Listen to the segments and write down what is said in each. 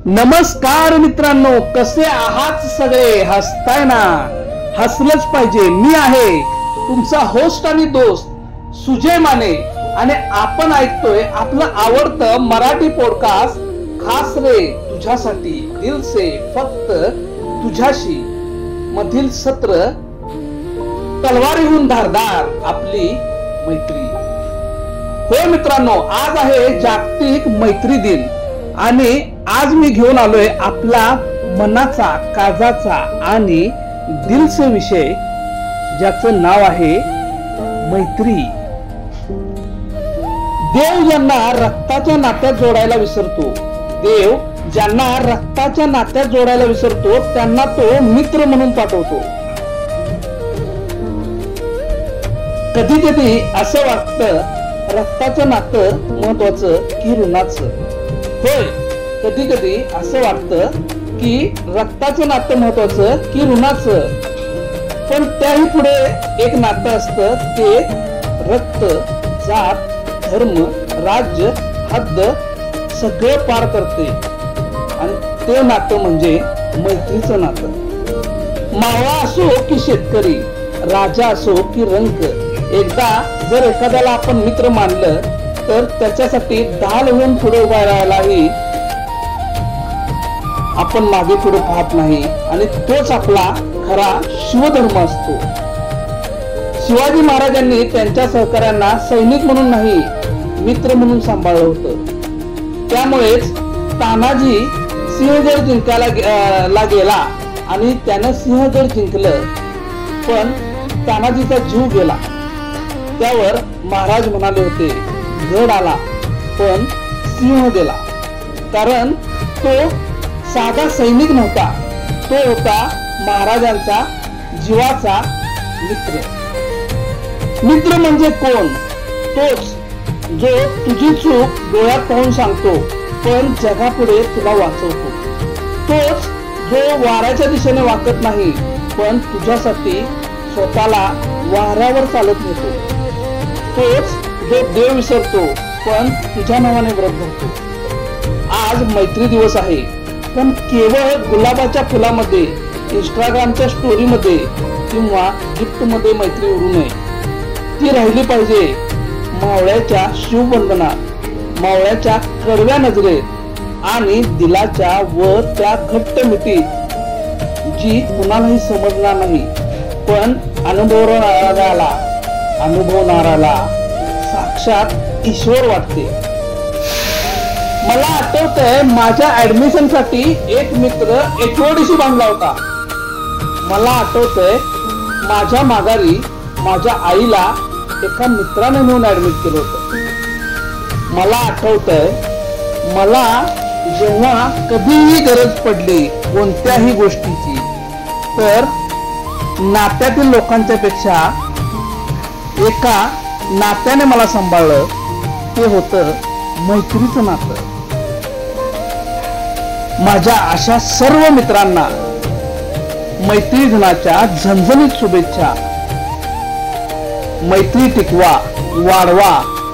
नमस्कार मित्रांनो, कसे आहात सगळे? हसताय ना? हसलंच पाहिजे. मी आहे तुमचा होस्ट आणि दोस्त सुजय माने आणि आपण ऐकतोय आपलं आवडतं मराठी पॉडकास्ट खास रे तुझ्यासाठी, दिल से फक्त तुझ्याशी मधील सत्र तलवारीहून धारदार आपली मैत्री. हो मित्रांनो, आज आहे जागतिक मैत्री दिन आणि आज मी घेऊन आलोय आपला मनाचा, काळजाचा आणि दिलसे विषय, ज्याचं नाव आहे मैत्री. देव ज्यांना रक्ताच्या नात्यात जोडायला विसरतो, देव ज्यांना रक्ताच्या नात्यात जोडायला विसरतो त्यांना तो मित्र म्हणून पाठवतो. कधी कधी असं वाटतं रक्ताचं नातं महत्वाचं की ऋणाचं. होय, कधी कधी असं वाटतं की रक्ताचं नातं महत्वाचं की ऋणाचं. पण त्याही पुढे एक नातं असतं, ते रक्त, जात, धर्म, राज्य, हद्द सगळं पार करते आणि ते नातं म्हणजे मैत्रीचं नातं. मावळा असो की शेतकरी, राजा असो की रंक, एकदा जर एखाद्याला आपण मित्र मानलं तर त्याच्यासाठी ढाल होऊन पुढे उभा राहायलाही आपण मागे पुढे पाहत नाही आणि तोच आपला खरा शिवधर्म असतो. शिवाजी महाराजांनी त्यांच्या सहकाऱ्यांना सैनिक म्हणून नाही, मित्र म्हणून सांभाळलं होतं. त्यामुळेच तानाजी सिंहगड जिंकायला गेला आणि त्यानं सिंहगड जिंकलं, पण तानाजीचा जीव गेला. त्यावर महाराज म्हणाले होते, गड आला पण सिंह गेला. कारण तो साधा सैनिक नव्हता, तो होता महाराजांचा जीवाचा मित्र. मित्र म्हणजे कोण? तोच जो तुझी चूक डोळ्यात पाहून सांगतो पण जगापुढे तुला वाचवतो. तोच जो वाऱ्याच्या दिशेने वाकत नाही पण तुझ्यासाठी स्वतःला वाऱ्यावर चालत नेतो. तोच जो देव विसरतो पण तुझ्या नावाने व्रत धरतो. आज मैत्री दिवस आहे, पण केवळ गुलाबाच्या फुलामध्ये, इंस्टाग्रामच्या स्टोरीमध्ये किंवा गिफ्ट मध्ये मैत्री उरू नये. ती राहिली पाहिजे मावळ्याच्या शिवबंधनात, मावळ्याच्या कडव्या नजरेत आणि दिलाच्या व त्या घट्ट मिठीत, जी कुणालाही समजणार नाही पण अनुभवणाऱ्याला साक्षात ईश्वर वाटते. मला आठवतंय, माझ्या ऍडमिशन साठी एक मित्र HODशी बांधला होता. मला आठवतंय, माझ्या माघारी माझ्या आईला एका मित्राने नेऊन ऍडमिट केलं होतं. मला आठवतंय, मला जेव्हा कधीही गरज पडली कोणत्याही गोष्टीची, तर नात्यातील लोकांच्या पेक्षा एका नात्याने मला सांभाळलं, ते होतं मैत्रीचं नातं. माझ्या अशा सर्व मित्रांना मैत्री दिनाच्या झणझणीत शुभेच्छा. मैत्री टिकवा, वाढवा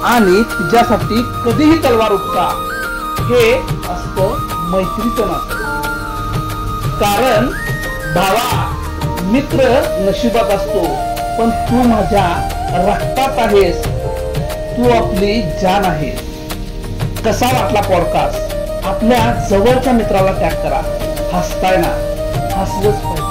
आणि तिच्यासाठी कधीही तलवार उपसा. हे असतं मैत्रीचं नातं. कारण भावा, मित्र नशिबात असतो, पण तू माझ्या रक्तात आहेस, तू आपली जान आहेस. कसा वाटला पॉडकास्ट? आपल्या जवळच्या मित्राला टॅग करा. हसताय ना? हसलंच पाहिजे.